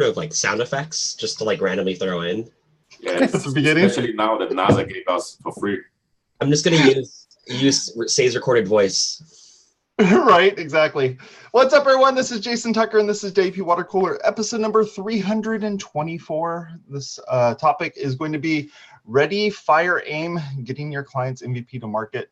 of like sound effects just to like randomly throw in? Yes, At the beginning? especially now that NASA gave us for free. I'm just gonna use Say's recorded voice. Right, exactly. What's up, everyone? This is Jason Tucker, and this is WPwatercooler, episode number 324. This topic is going to be Ready, Fire, Aim, getting your client's MVP to market.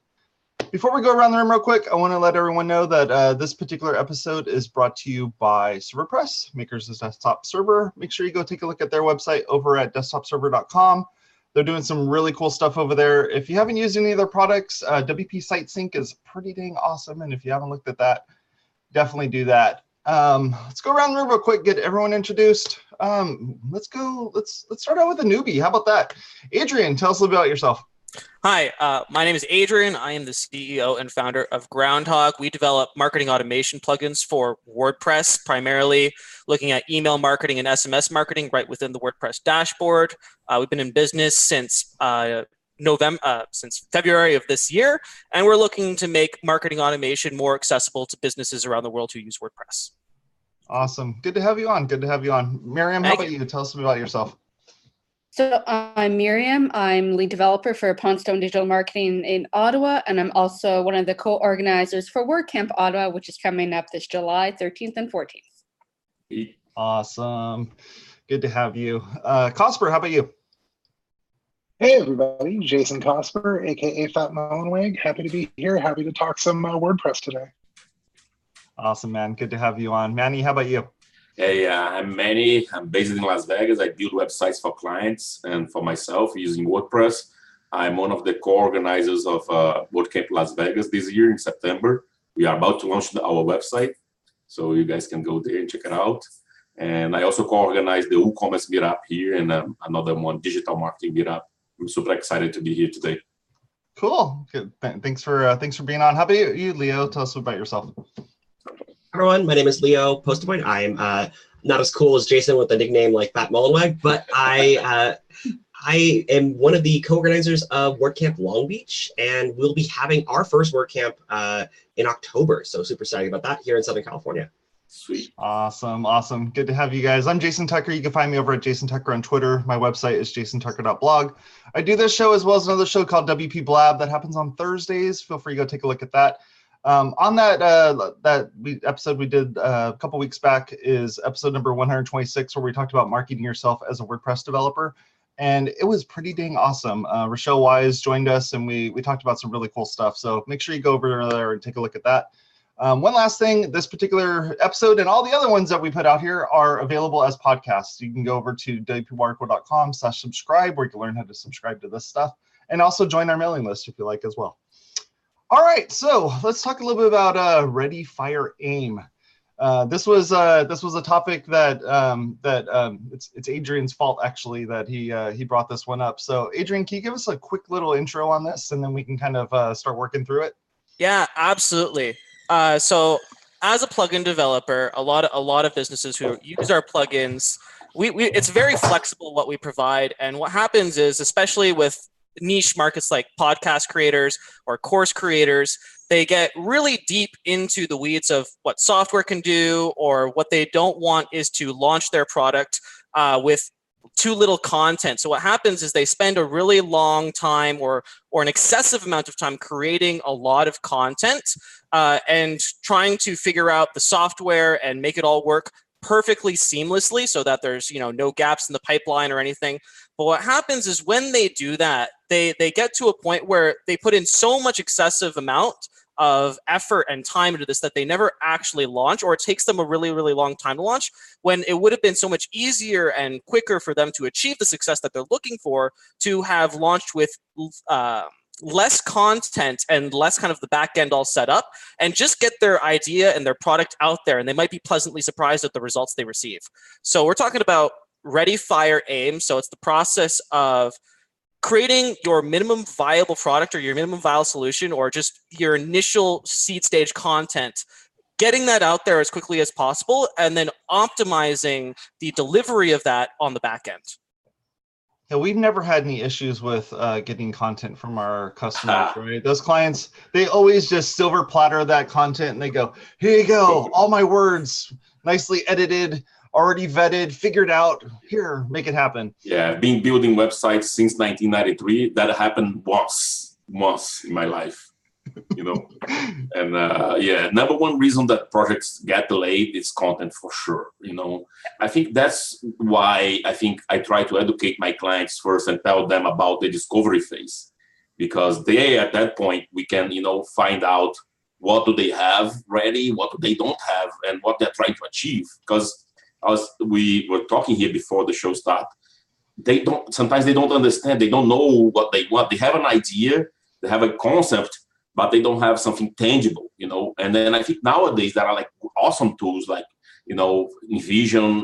Before we go around the room real quick, I want to let everyone know that this particular episode is brought to you by ServerPress, makers of desktop server. Make sure you go take a look at their website over at desktopserver.com. They're doing some really cool stuff over there. If you haven't used any of their products, WP Site Sync is pretty dang awesome. And if you haven't looked at that, definitely do that. Let's go around the room real quick, get everyone introduced. Let's start out with a newbie. How about that? Adrian, tell us a little bit about yourself. Hi, my name is Adrian. I am the CEO and founder of Groundhog. We develop marketing automation plugins for WordPress, primarily looking at email marketing and SMS marketing right within the WordPress dashboard. We've been in business since since February of this year, and we're looking to make marketing automation more accessible to businesses around the world who use WordPress. Awesome. Good to have you on. Good to have you on. Miriam, how about you? Tell us about yourself. So I'm Miriam. I'm lead developer for Poundstone Digital Marketing in Ottawa, and I'm also one of the co-organizers for WordCamp Ottawa, which is coming up this July 13th and 14th. Awesome. Good to have you. Cosper, how about you? Hey, everybody. Jason Cosper, a.k.a. Fat Mullenweg. Happy to be here. Happy to talk some WordPress today. Awesome, man. Good to have you on. Manny, how about you? Hey, I'm Manny. I'm based in Las Vegas. I build websites for clients and for myself using WordPress. I'm one of the co-organizers of WordCamp Las Vegas this year in September. We are about to launch our website, so you guys can go there and check it out. And I also co-organize the WooCommerce meetup here and another one, digital marketing meetup. I'm super excited to be here today. Cool. Good. Thanks for being on. How about you, Leo? Tell us about yourself. Everyone, my name is Leo Postapoint. I'm not as cool as Jason with a nickname like Fat Mullenweg, but I am one of the co-organizers of WordCamp Long Beach, and we'll be having our first WordCamp in October. So super excited about that here in Southern California. Sweet. Awesome. Awesome. Good to have you guys. I'm Jason Tucker. You can find me over at Jason Tucker on Twitter. My website is jasontucker.blog. I do this show as well as another show called WP Blab that happens on Thursdays. Feel free to go take a look at that. On that episode we did a couple weeks back is episode number 126, where we talked about marketing yourself as a WordPress developer, and it was pretty dang awesome. Rochelle Wise joined us, and we talked about some really cool stuff. So make sure you go over there and take a look at that. One last thing, this particular episode and all the other ones that we put out here are available as podcasts. You can go over to wpwatercooler.com/subscribe, where you can learn how to subscribe to this stuff, and also join our mailing list if you like as well. All right, so let's talk a little bit about Ready, Fire, Aim. This was a topic that it's Adrian's fault actually that he brought this one up. So Adrian, can you give us a quick little intro on this, and then we can kind of start working through it? Yeah, absolutely. So as a plugin developer, a lot of businesses who use our plugins, it's very flexible what we provide, and what happens is, especially with niche markets like podcast creators or course creators, they get really deep into the weeds of what software can do, or what they don't want is to launch their product with too little content. So what happens is they spend a really long time or an excessive amount of time creating a lot of content and trying to figure out the software and make it all work perfectly seamlessly so that there's no gaps in the pipeline or anything. But what happens is when they do that, they get to a point where they put in so much excessive amount of effort and time into this that they never actually launch, or it takes them a really, really long time to launch, when it would have been so much easier and quicker for them to achieve the success that they're looking for to have launched with less content and less kind of the back end all set up, and just get their idea and their product out there, and they might be pleasantly surprised at the results they receive. So we're talking about Ready, Fire, Aim. So it's the process of creating your minimum viable product or your minimum viable solution, or just your initial seed stage content, getting that out there as quickly as possible, and then optimizing the delivery of that on the back end. Yeah, we've never had any issues with getting content from our customers, right? Those clients, they always just silver platter that content, and they go, here you go, all my words, nicely edited, already vetted, figured out. Here, make it happen. Yeah, I've been building websites since 1993. That happened once in my life, you know. And yeah, number one reason that projects get delayed is content for sure. You know, I think that's why I try to educate my clients first and tell them about the discovery phase, because they, at that point, we can, you know, find out what do they have ready, what do they don't have, and what they're trying to achieve. Because as we were talking here before the show started, sometimes they don't understand, they don't know what they want. They have an idea, they have a concept, but they don't have something tangible, you know. And then I think nowadays there are like awesome tools like, you know, InVision,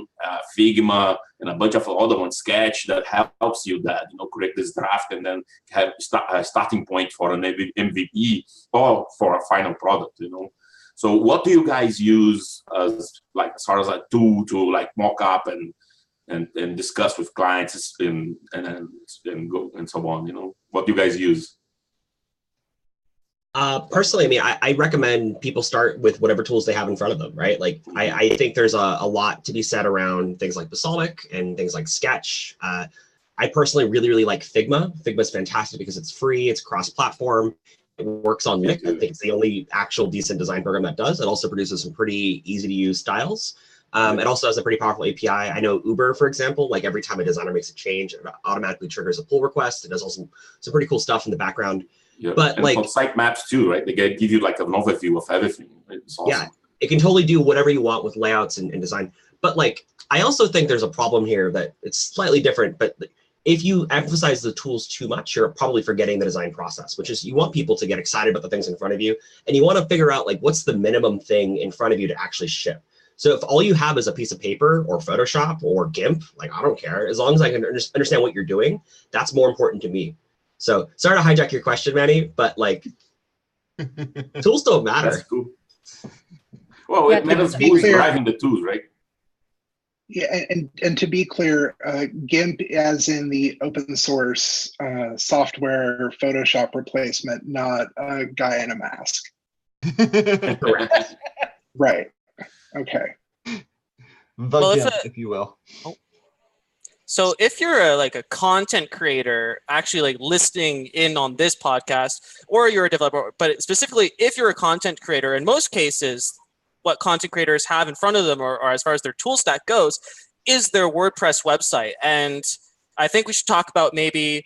Figma, and a bunch of other ones, Sketch, that helps you that, you know, create this draft and then have a starting point for an MVP or for a final product, you know. So what do you guys use as far as a tool to like mock up and discuss with clients and go and so on, you know? What do you guys use? Personally, I mean, I recommend people start with whatever tools they have in front of them, right? Like, I think there's a lot to be said around things like Balsamic and things like Sketch. I personally really like Figma. Figma is fantastic because it's free, it's cross-platform, it works on Linux. I think it's the only actual decent design program that does. It also produces some pretty easy-to-use styles. It also has a pretty powerful API. I know Uber, for example, like every time a designer makes a change, it automatically triggers a pull request. It does also some pretty cool stuff in the background. Yeah. But and like sitemaps too, right? They give you like an overview of everything. It's awesome. Yeah, it can totally do whatever you want with layouts and design. But like, I also think there's a problem here that it's slightly different. But if you emphasize the tools too much, you're probably forgetting the design process, which is you want people to get excited about the things in front of you, and you want to figure out like what's the minimum thing in front of you to actually ship. So if all you have is a piece of paper or Photoshop or GIMP, like I don't care, as long as I can understand what you're doing, that's more important to me. So sorry to hijack your question, Manny, but like tools don't matter. That's cool. Well, it matters who's driving the tools, right? Yeah, and to be clear, GIMP as in the open source software Photoshop replacement, not a guy in a mask. Correct. Right. Okay. The GIMP, if you will. Oh. So if you're like a content creator actually like listening in on this podcast, or you're a developer, but specifically if you're a content creator, in most cases, what content creators have in front of them, or as far as their tool stack goes, is their WordPress website. And I think we should talk about maybe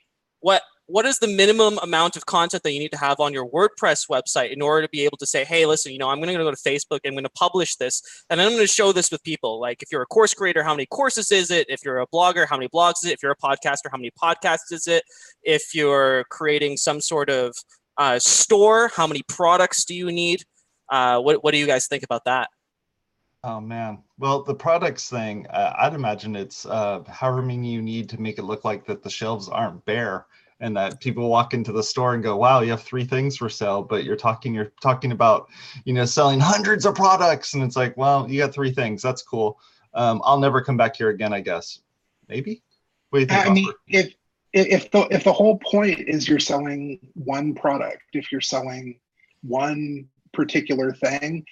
what is the minimum amount of content that you need to have on your WordPress website in order to be able to say, hey, listen, you know, I'm going to go to Facebook and I'm going to publish this, and I'm going to show this with people. Like if you're a course creator, how many courses is it? If you're a blogger, how many blogs is it? If you're a podcaster, how many podcasts is it? If you're creating some sort of store, how many products do you need? What do you guys think about that? Oh man, well, the products thing, I'd imagine it's however many you need to make it look like that the shelves aren't bare, and that people walk into the store and go, wow, you have 3 things for sale, but you're talking about, you know, selling hundreds of products, and it's like, well, you got 3 things, that's cool. I'll never come back here again, I guess. Maybe. What do you think, I mean, if the whole point is you're selling one product, if you're selling one particular thing,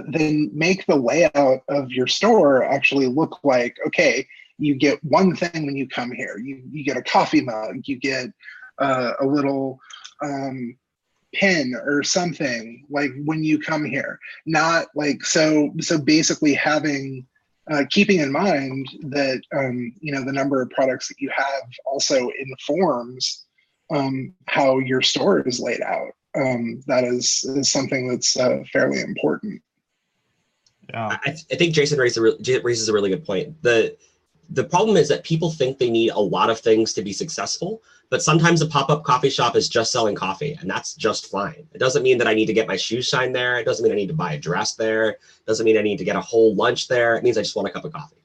then make the layout of your store actually look like, okay, you get one thing when you come here. You get a coffee mug, you get a little pin or something like when you come here. Not like, so basically having, keeping in mind that, you know, the number of products that you have also informs how your store is laid out. That is something that's fairly important. Yeah, I think Jason raises a really good point. The problem is that people think they need a lot of things to be successful, but sometimes a pop-up coffee shop is just selling coffee, and that's just fine. It doesn't mean that I need to get my shoes shined there. It doesn't mean I need to buy a dress there. It doesn't mean I need to get a whole lunch there. It means I just want a cup of coffee.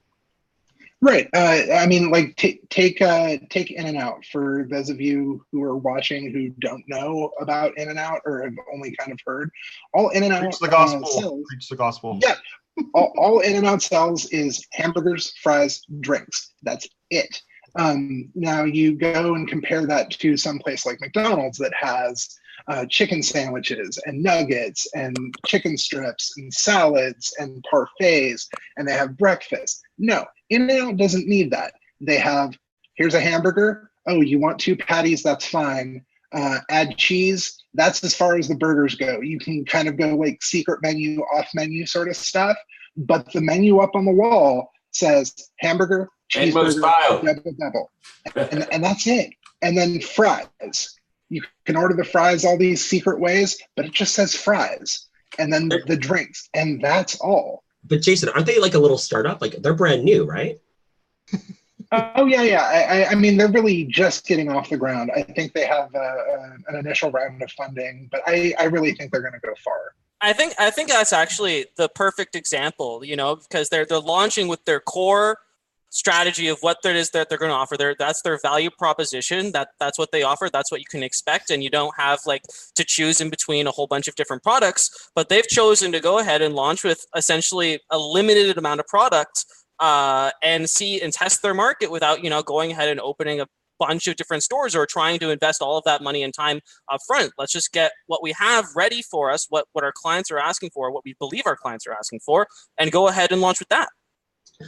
Right. I mean, like take In-N-Out for those of you who are watching who don't know about In-N-Out or have only kind of heard. All In-N-Out preach the gospel. sells, Preach the gospel. Yeah. All In-N-Out sells is hamburgers, fries, drinks. That's it. Now you go and compare that to some place like McDonald's that has chicken sandwiches and nuggets and chicken strips and salads and parfaits, and they have breakfast. No, In-N-Out doesn't need that. They have, here's a hamburger. Oh, you want 2 patties? That's fine. Add cheese. That's as far as the burgers go. You can kind of go like secret menu, off menu sort of stuff, but the menu up on the wall says hamburger, cheeseburger, double. And that's it. And then fries. You can order the fries all these secret ways, but it just says fries. And then the drinks, and that's all. But Jason, aren't they like a little startup? Like they're brand new, right? Oh yeah. I mean, they're really just getting off the ground. I think they have an initial round of funding, but I really think they're going to go far. I think that's actually the perfect example, because they're launching with their core strategy of what it is that they're going to offer. That's their value proposition. That's what they offer. That's what you can expect, and you don't have like to choose in between a whole bunch of different products. But they've chosen to go ahead and launch with essentially a limited amount of product. And see and test their market without, going ahead and opening a bunch of different stores or trying to invest all of that money and time up front. Let's just get what we have ready for us, what our clients are asking for, what we believe our clients are asking for, and go ahead and launch with that.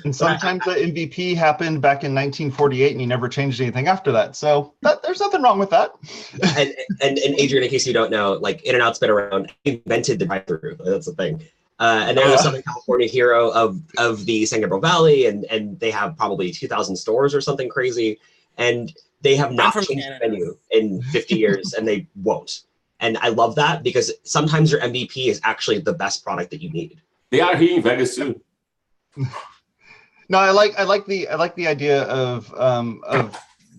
And sometimes the MVP happened back in 1948 and you never changed anything after that. So there's nothing wrong with that. and Adrian, in case you don't know, like In-N-Out's been around, invented the drive-through. That's the thing. And they're the Southern California hero of the San Gabriel Valley, and they have probably 2,000 stores or something crazy. And they have not changed the menu in 50 years, and they won't. And I love that because sometimes your MVP is actually the best product that you need. They are here in Vegas too. No, I like the idea of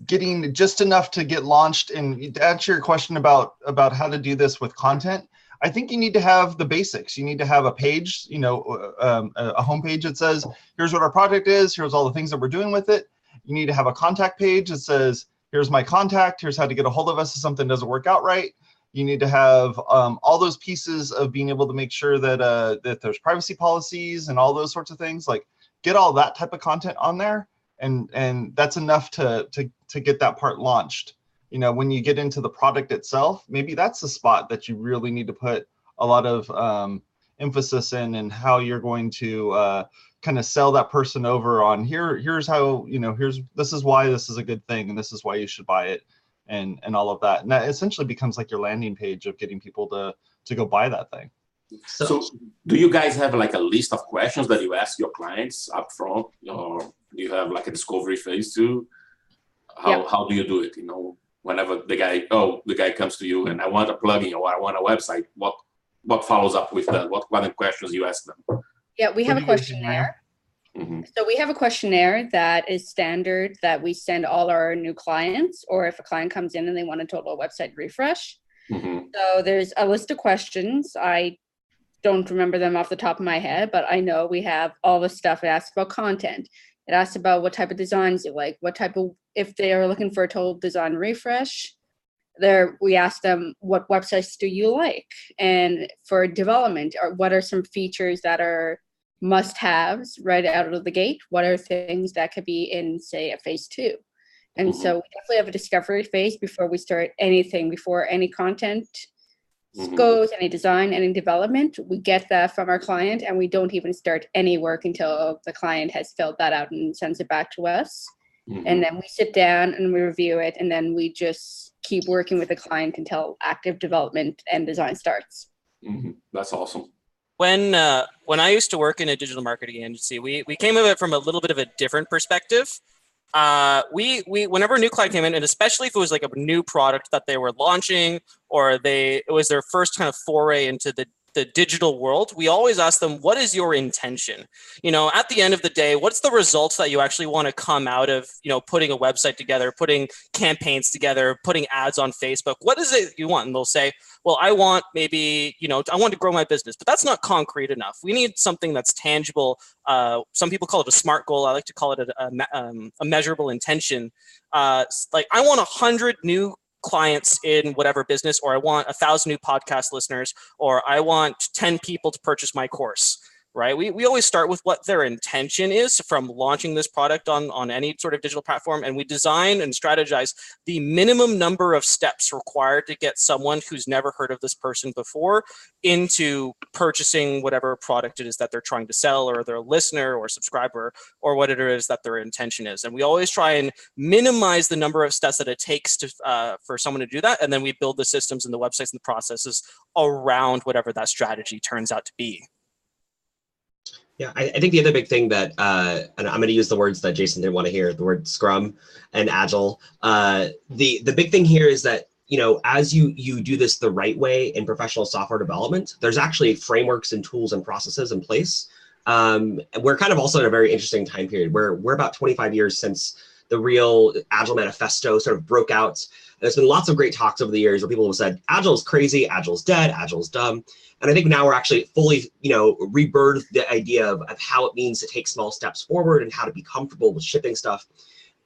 getting just enough to get launched. And to answer your question about how to do this with content, I think you need to have the basics. You need to have a page, a homepage that says, here's what our project is, here's all the things that we're doing with it. You need to have a contact page that says, here's my contact, here's how to get a hold of us if something doesn't work out right. You need to have all those pieces of being able to make sure that there's privacy policies and all those sorts of things. Like get all that type of content on there, and that's enough to get that part launched. When you get into the product itself, maybe that's the spot that you really need to put a lot of emphasis in, and how you're going to kind of sell that person over on here's how, this is why this is a good thing, and this is why you should buy it, and all of that. And that essentially becomes like your landing page of getting people to go buy that thing. So do you guys have like a list of questions that you ask your clients up front, or do you have like a discovery phase too? How do you do it? Whenever the guy comes to you and I want a plugin or I want a website, what follows up with that? What kind of questions you ask them? Yeah, we have a questionnaire. Mm-hmm. So we have a questionnaire that is standard that we send all our new clients, or if a client comes in and they want a total website refresh. Mm-hmm. So there's a list of questions. I don't remember them off the top of my head, but I know we have all the stuff. It asks about content. It asks about what type of designs you like, if they are looking for a total design refresh, we ask them, what websites do you like? And for development, what are some features that are must-haves right out of the gate? What are things that could be in, say, a phase 2? And so we definitely have a discovery phase before we start anything, before any content goes, any design, any development. We get that from our client, and we don't even start any work until the client has filled that out and sends it back to us. And then we sit down and we review it, and then we just keep working with the client until active development and design starts. That's awesome. When I used to work in a digital marketing agency, we came at it from a little bit of a different perspective. Whenever a new client came in, and especially if it was like a new product that they were launching, or it was their first kind of foray into the digital world, we always ask them, what is your intention? At the end of the day, what's the results that you actually want to come out of, putting a website together, putting campaigns together, putting ads on Facebook? What is it you want? And they'll say, well, I want maybe, I want to grow my business, but that's not concrete enough. We need something that's tangible. Some people call it a SMART goal. I like to call it a measurable intention. Like I want 100 new clients in whatever business, or I want 1,000 new podcast listeners, or I want 10 people to purchase my course. right? We always start with what their intention is from launching this product on any sort of digital platform, and we design and strategize the minimum number of steps required to get someone who's never heard of this person before into purchasing whatever product it is that they're trying to sell, or their listener or subscriber, or what it is that their intention is. And we always try and minimize the number of steps that it takes to for someone to do that, and then we build the systems and the websites and the processes around whatever that strategy turns out to be. Yeah, I think the other big thing that, and I'm going to use the words that Jason didn't want to hear, the word Scrum and Agile. The big thing here is that, you know, as you do this the right way in professional software development, there's actually frameworks and tools and processes in place. We're kind of also in a very interesting time period where we're about 25 years since the real Agile manifesto sort of broke out. There's been lots of great talks over the years where people have said, Agile is crazy, Agile is dead, Agile is dumb. And I think now we're actually fully, you know, rebirthed the idea of how it means to take small steps forward and how to be comfortable with shipping stuff.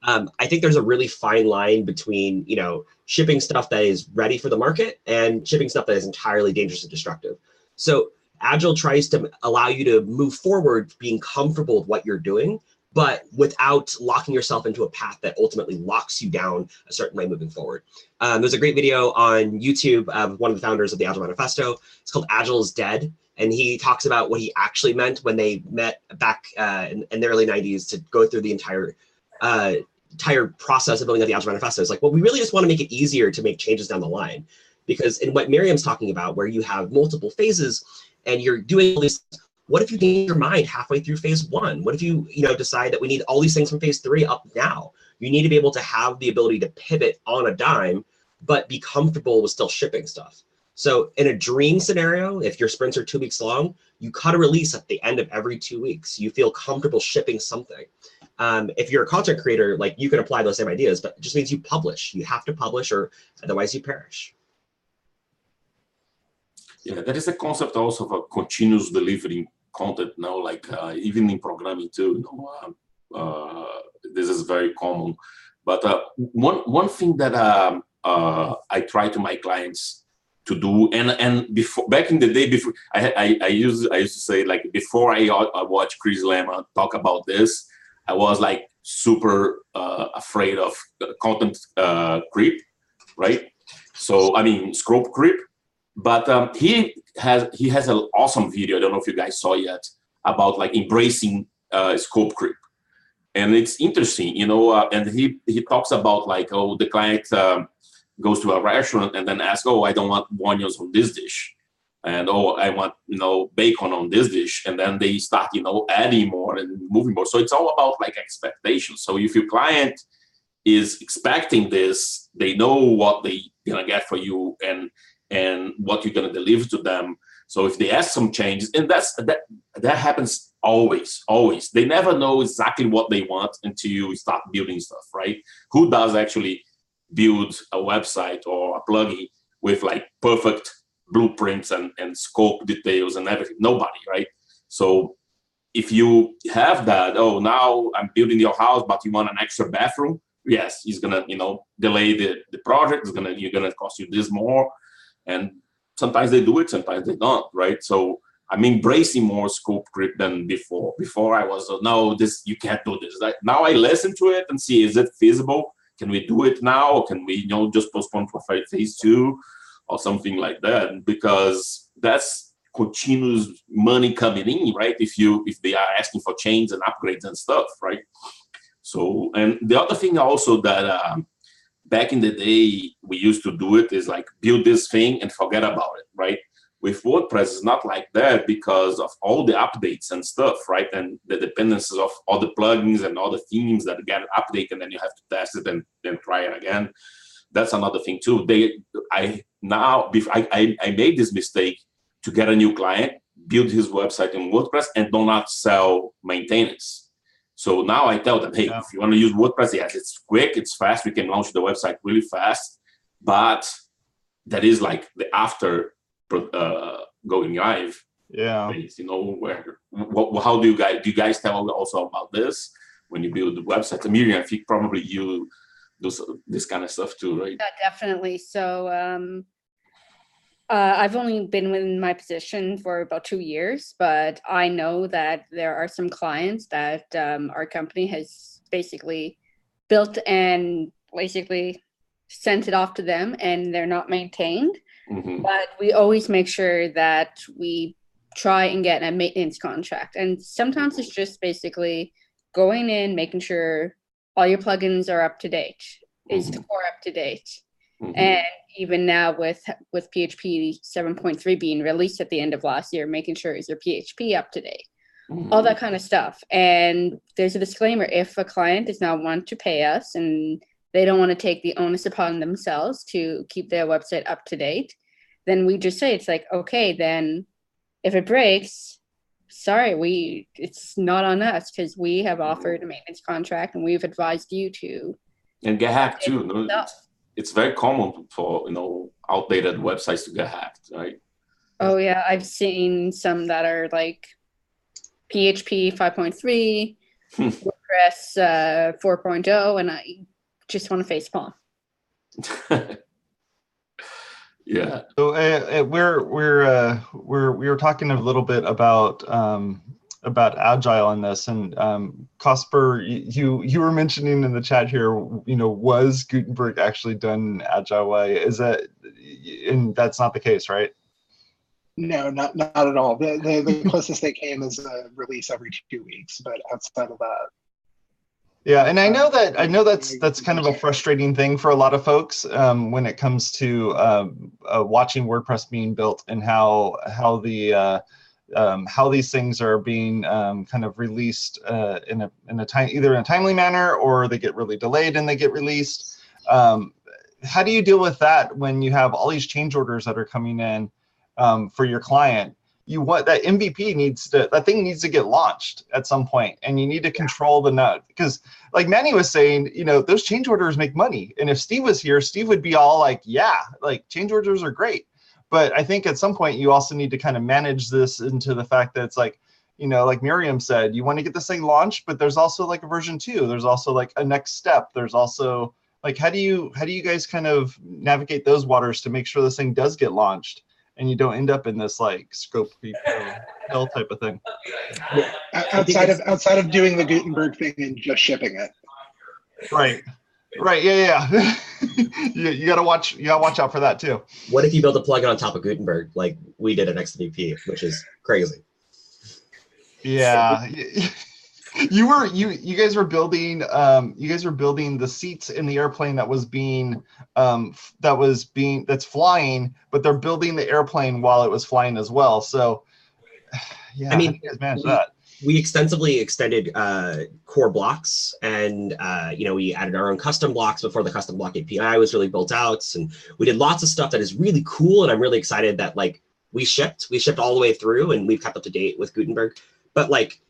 I think there's a really fine line between, you know, shipping stuff that is ready for the market and shipping stuff that is entirely dangerous and destructive. So Agile tries to allow you to move forward being comfortable with what you're doing, but without locking yourself into a path that ultimately locks you down a certain way moving forward. There's a great video on YouTube of one of the founders of the Agile Manifesto. It's called Agile is Dead. And he talks about what he actually meant when they met back in the early 90s to go through the entire process of building out the Agile Manifesto. It's like, well, we really just want to make it easier to make changes down the line. Because in what Miriam's talking about, where you have multiple phases and you're doing all these, what if you change your mind halfway through phase one? What if you decide that we need all these things from phase three up now? You need to be able to have the ability to pivot on a dime, but be comfortable with still shipping stuff. So in a dream scenario, if your sprints are 2 weeks long, you cut a release at the end of every 2 weeks. You feel comfortable shipping something. If you're a content creator, like, you can apply those same ideas, but it just means you publish. You have to publish, or otherwise you perish. Yeah, there is a concept also of a continuous delivering content now, like even in programming too. This is very common. But one thing that I try to my clients to do, and before, back in the day, before I used to say, like, before I watch Chris Lema talk about this, I was like super afraid of content creep, right? So I mean scope creep. But he has an awesome video. I don't know if you guys saw yet, about like embracing scope creep, and it's interesting, you know. And he talks about, like, oh, the client goes to a restaurant and then asks, oh, I don't want onions on this dish, and oh, I want, bacon on this dish, and then they start, adding more and moving more. So it's all about like expectations. So if your client is expecting this, they know what they gonna get for you and what you're gonna deliver to them. So if they ask some changes, and that happens always. They never know exactly what they want until you start building stuff, right? Who does actually build a website or a plugin with like perfect blueprints and scope details and everything? Nobody, right? So if you have that, oh, now I'm building your house, but you want an extra bathroom, yes, he's gonna, delay the project. You're gonna cost you this more. And sometimes they do it, sometimes they don't, right? So I'm embracing more scope creep than before. Before I was, no, this, you can't do this. Now I listen to it and see, is it feasible? Can we do it now? Or can we, just postpone for phase 2 or something like that? Because that's continuous money coming in, right? If they are asking for change and upgrades and stuff, right? So, and the other thing also that back in the day we used to do it is like build this thing and forget about it, right? With WordPress, it's not like that because of all the updates and stuff, right? And the dependencies of all the plugins and all the themes that get updated, and then you have to test it and then try it again. That's another thing too. I made this mistake to get a new client, build his website in WordPress, and do not sell maintenance. So now I tell them, hey, if you want to use WordPress, yes, it's quick, it's fast, we can launch the website really fast, but that is like the after going live. Yeah. Phase, how do you guys tell also about this when you build the website? Miriam, I think probably you do this kind of stuff too, right? Yeah, definitely. So I've only been in my position for about 2 years, but I know that there are some clients that our company has basically built and basically sent it off to them, and they're not maintained. Mhm. But we always make sure that we try and get a maintenance contract. And sometimes it's just basically going in, making sure all your plugins are up to date. Is the core up to date? Mhm. And even now with PHP 7.3 being released at the end of last year, making sure is your PHP up to date, all that kind of stuff. And there's a disclaimer: if a client does not want to pay us and they don't want to take the onus upon themselves to keep their website up to date, then we just say, it's like, okay, then if it breaks, sorry, it's not on us, because we have offered a maintenance contract and we've advised you to. And get hacked too. stuff. It's very common for outdated websites to get hacked, right? Oh yeah, I've seen some that are like PHP 5.3, WordPress 4.0, and I just want to facepalm. Yeah. So we were talking a little bit about agile in this, and Casper, you were mentioning in the chat here, was Gutenberg actually done in agile way? Is that, and that's not the case, right? No, not at all. The closest they came is a release every 2 weeks, but outside of that. Yeah, and I know that's kind of a frustrating thing for a lot of folks when it comes to watching WordPress being built, and how these things are being kind of released either in a timely manner, or they get really delayed and they get released. How do you deal with that when you have all these change orders that are coming in for your client? That MVP needs to get launched at some point, and you need to control the nut, because like Manny was saying, those change orders make money. And if Steve was here, Steve would be all like, yeah, like change orders are great. But I think at some point you also need to kind of manage this into the fact that it's like, like Miriam said, you want to get this thing launched, but there's also like a version 2. There's also like a next step. There's also like, how do you guys kind of navigate those waters to make sure this thing does get launched, and you don't end up in this like scope creep hell type of thing? Outside of doing the Gutenberg thing and just shipping it. Right. Yeah. you gotta watch out for that too. What if you build a plugin on top of Gutenberg like we did at XWP, which is crazy? Yeah. You guys were building the seats in the airplane that's flying, but they're building the airplane while it was flying as well. So yeah, I mean, how do you guys manage that? We extensively extended core blocks, and we added our own custom blocks before the custom block API was really built out, and we did lots of stuff that is really cool. And I'm really excited that like we shipped all the way through, and we've kept up to date with Gutenberg. But like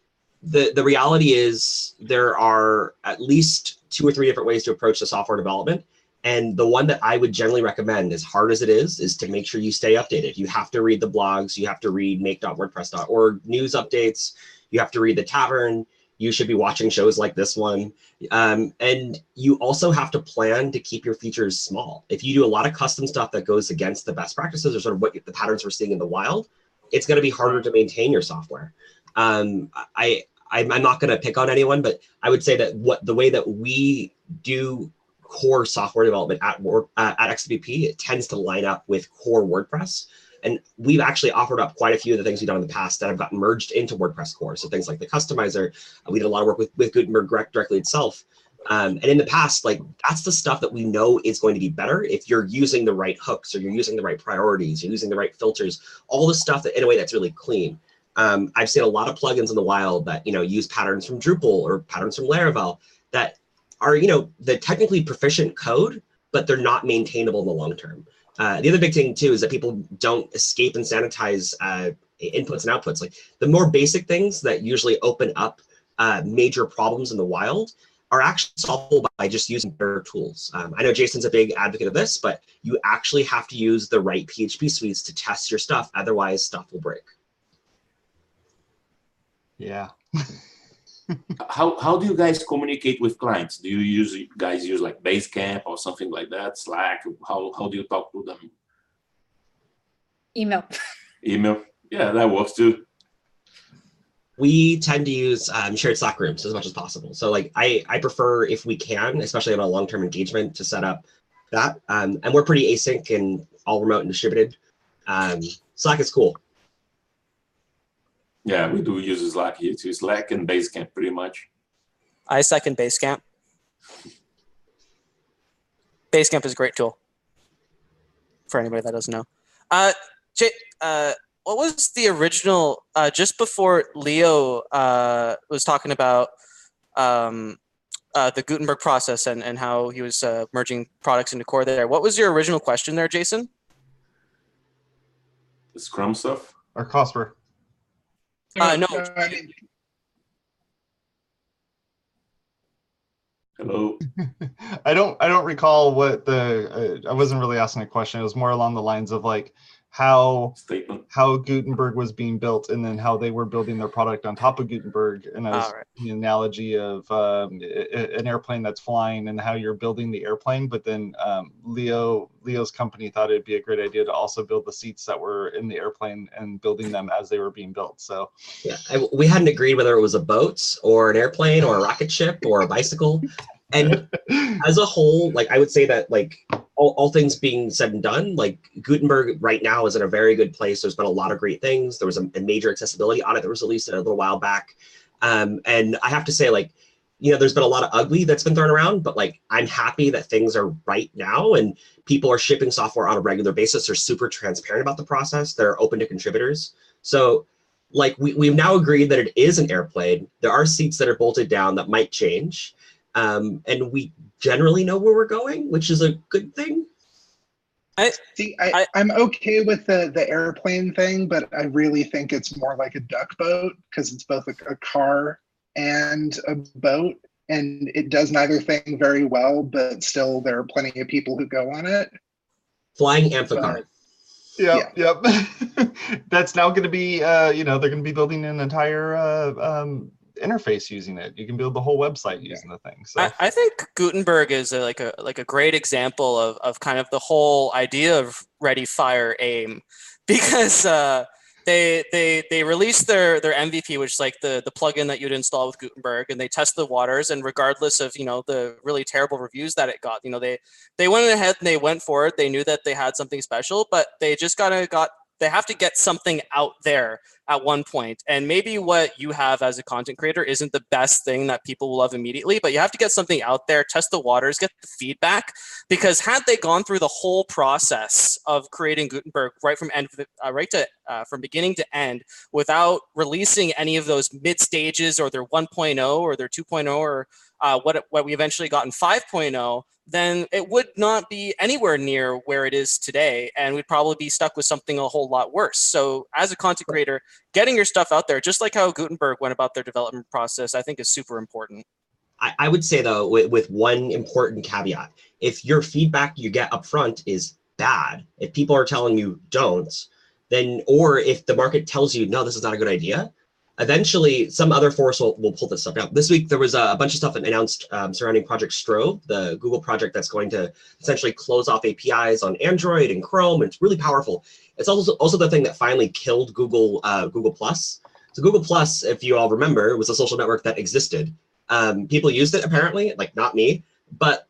the reality is there are at least 2 or 3 different ways to approach the software development. And the one that I would generally recommend, as hard as it is to make sure you stay updated. You have to read the blogs, you have to read make.wordpress.org news updates, you have to read the Tavern, you should be watching shows like this one. And you also have to plan to keep your features small. If you do a lot of custom stuff that goes against the best practices or sort of what the patterns we're seeing in the wild, it's going to be harder to maintain your software. I'm not going to pick on anyone, but I would say that the way that we do core software development at XWP, it tends to line up with core WordPress. And we've actually offered up quite a few of the things we've done in the past that have gotten merged into WordPress core. So things like the customizer, we did a lot of work with Gutenberg directly itself. And in the past, like that's the stuff that we know is going to be better if you're using the right hooks, or you're using the right priorities, you're using the right filters, all the stuff that in a way that's really clean. I've seen a lot of plugins in the wild that use patterns from Drupal or patterns from Laravel that are the technically proficient code, but they're not maintainable in the long term. The other big thing too is that people don't escape and sanitize inputs and outputs. Like the more basic things that usually open up major problems in the wild are actually solvable by just using better tools. I know Jason's a big advocate of this, but you actually have to use the right PHP suites to test your stuff. Otherwise, stuff will break. Yeah. How do you guys communicate with clients? Do you guys use like Basecamp or something like that, Slack? How do you talk to them? Email. Email. Yeah, that works too. We tend to use shared Slack rooms as much as possible. So like I prefer, if we can, especially on a long-term engagement, to set up that. And we're pretty async and all remote and distributed. Slack is cool. Yeah, we do use Slack here too. Slack and Basecamp pretty much. I second Basecamp. Basecamp is a great tool for anybody that doesn't know. Jay, what was the original, just before Leo was talking about the Gutenberg process and how he was merging products into core there, what was your original question there, Jason? The Scrum stuff? Or Cosper? No. Hello. I don't recall what the I wasn't really asking a question. It was more along the lines of like how Gutenberg was being built, and then how they were building their product on top of Gutenberg. And I was the analogy of an airplane that's flying and how you're building the airplane. But then Leo's company thought it'd be a great idea to also build the seats that were in the airplane and building them as they were being built. So yeah, we hadn't agreed whether it was a boat or an airplane or a rocket ship or a bicycle. And as a whole, like I would say that like all things being said and done, like Gutenberg right now is in a very good place. There's been a lot of great things. There was a major accessibility audit that was released a little while back. And I have to say, like, you know, there's been a lot of ugly that's been thrown around, but like, I'm happy that things are right now and people are shipping software on a regular basis. They're super transparent about the process. They're open to contributors. So like we've now agreed that it is an airplane. There are seats that are bolted down that might change. And we generally know where we're going, which is a good thing. I'm okay with the airplane thing, but I really think it's more like a duck boat because it's both a car and a boat, and it does neither thing very well, but still there are plenty of people who go on it. Flying amphicar. Yep. That's now going to be, you know, they're going to be building an entire interface using it. You can build the whole website using the thing. So I think Gutenberg is like a great example of kind of the whole idea of ready, fire, aim, because they released their MVP, which is like the plugin that you'd install with Gutenberg, and they test the waters, and regardless of, you know, the really terrible reviews that it got, you know, they went ahead and they went for it. They knew that they had something special, but they just they have to get something out there at one point. And maybe what you have as a content creator isn't the best thing that people will love immediately, but you have to get something out there, test the waters, get the feedback, because had they gone through the whole process of creating Gutenberg right from from beginning to end without releasing any of those mid stages or their 1.0 or their 2.0 or what we eventually got in 5.0, then it would not be anywhere near where it is today, and we'd probably be stuck with something a whole lot worse. So as a content creator, getting your stuff out there, just like how Gutenberg went about their development process, I think is super important. I would say, though, with one important caveat, if your feedback you get up front is bad, if people are telling you don't, then, or if the market tells you, no, this is not a good idea, eventually some other force will pull this stuff down. This week, there was a bunch of stuff announced surrounding Project Strove, the Google project that's going to essentially close off APIs on Android and Chrome. And it's really powerful. It's also the thing that finally killed Google Plus. So Google Plus, if you all remember, was a social network that existed. People used it, apparently, like not me, but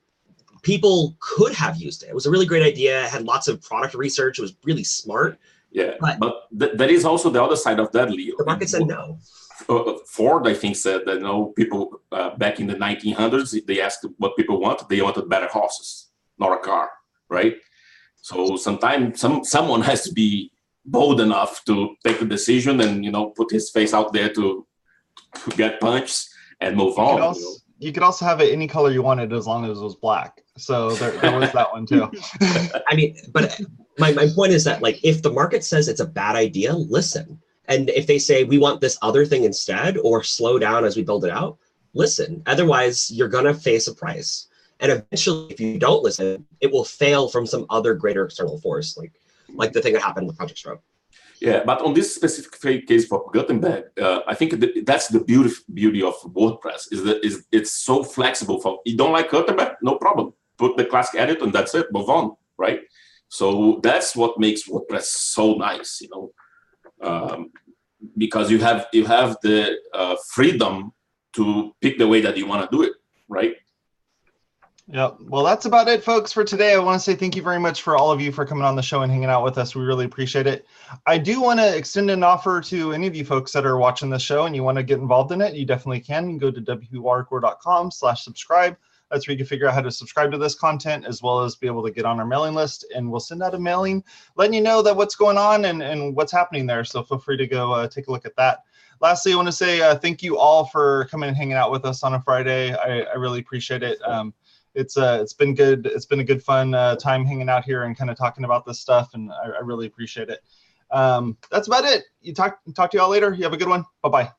people could have used it. It was a really great idea. It had lots of product research. It was really smart. Yeah, but that is also the other side of that, Leo. The market said no. Ford, I think, said that, you know, people back in the 1900s, they asked what people want. They wanted better horses, not a car, right? So sometimes someone has to be bold enough to take the decision and, you know, put his face out there to get punched and move on. You could also have it any color you wanted as long as it was black. So there was that one too. I mean, but my point is that, like, if the market says it's a bad idea, listen. And if they say we want this other thing instead, or slow down as we build it out, listen. Otherwise, you're gonna face a price. And eventually, if you don't listen, it will fail from some other greater external force, like the thing that happened with Project Strove. Yeah, but on this specific case for Gutenberg, I think that's the beauty of WordPress is that it's so flexible. For you don't like Gutenberg, no problem. Put the classic edit and that's it. Move on, right? So that's what makes WordPress so nice, because you have the freedom to pick the way that you want to do it, right? Yep. Well, that's about it, folks, for today. I want to say thank you very much for all of you for coming on the show and hanging out with us. We really appreciate it. I do want to extend an offer to any of you folks that are watching the show and you want to get involved in it. You definitely can. You can go to WPwatercooler.com/subscribe. That's where you can figure out how to subscribe to this content, as well as be able to get on our mailing list. And we'll send out a mailing letting you know that what's going on and what's happening there. So feel free to go take a look at that. Lastly, I want to say thank you all for coming and hanging out with us on a Friday. I really appreciate it. It's been good. It's been a good fun time hanging out here and kind of talking about this stuff, and I really appreciate it. That's about it. Talk to y'all later. You have a good one. Bye-bye.